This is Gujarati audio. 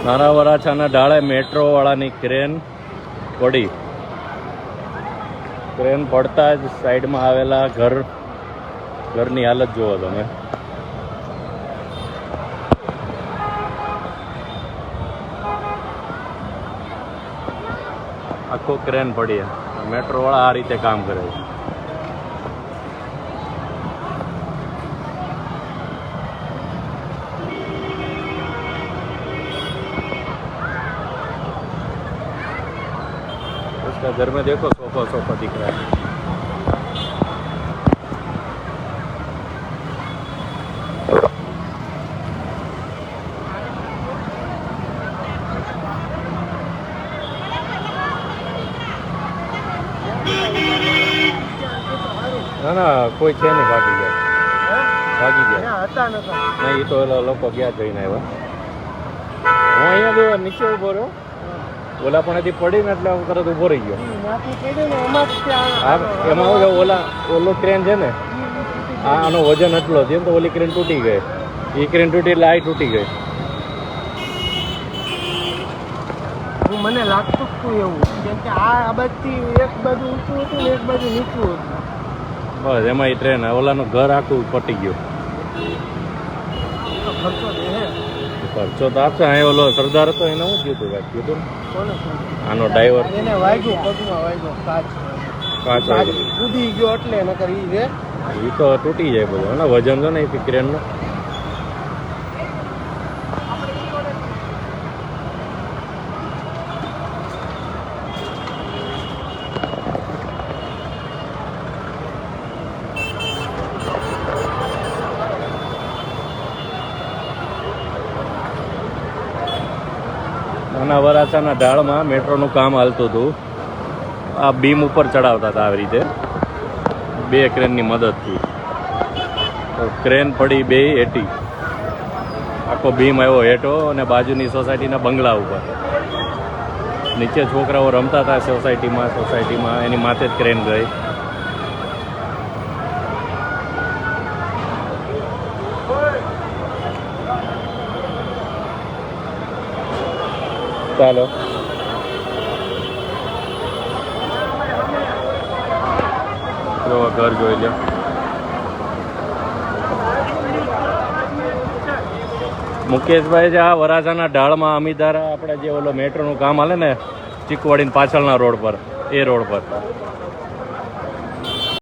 નાના વરાછાના ઢાળે મેટ્રો વાળાની ક્રેન પડી. ક્રેન પડતા જ સાઈડમાં આવેલા ઘરની હાલત જુઓ તમે. આખો ક્રેન પડી. મેટ્રો વાળા આ રીતે કામ કરે છે. घर में देखो सोफा दिख रहा है. ના કોઈ છે નહીં, ભાગી ગયા નહીં. એ તો લોકો ગયા જઈને આવ્યા. હું અહીંયા નીચે ઉભો રહ્યો, ઓલા પણ હજી પડી ને એટલે હું તરત ઉભો રહી ગયો. એમાં ઓલો ક્રેન છે ને, આનો વજન એટલો છે તો ઓલી ક્રેન તૂટી ગઈ. એ ક્રેન તૂટી એટલે આ તૂટી ગઈ. મને લાગતું હતું એવું, કેમ કે આ બાજુથી એક બાજુ ઊંચું હતું ને એક બાજુ નીચું હતું. બસ એમાં એ ટ્રેન ઓલાનું ઘર આખું પટી ગયું. ખર્ચો તો આપશે. અહીં ઓલો સરદાર હતો એને શું કીધું? કાંઈક કીધું આનો ડ્રાઈવર એને વાગ્યું, પગમાં વાગ્યો, કાચ કૂદી ગયો એટલે નકર એ તો તૂટી જાય બધું. અને વજન છે ને એ ક્રેનનું. નાના વરાછાના ઢાળમાં મેટ્રોનું કામ હાલતું હતું. આ બીમ ઉપર ચડાવતા હતા આવી રીતે 2 ક્રેનની મદદથી. તો ક્રેન પડી 2 હેઠી. આખો બીમ આવ્યો હેઠો અને બાજુની સોસાયટીના બંગલા ઉપર. નીચે છોકરાઓ રમતા હતા સોસાયટીમાં એની માથે જ ક્રેન ગઈ. ચાલો ઘર જોઈ લો. મુકેશભાઈ છે આ વરાછાના ઢાળમાં અમીધારા આપણે જે ઓલો મેટ્રોનું કામ હાલે ને ચીકવાડીને પાછળના રોડ પર, એ રોડ પર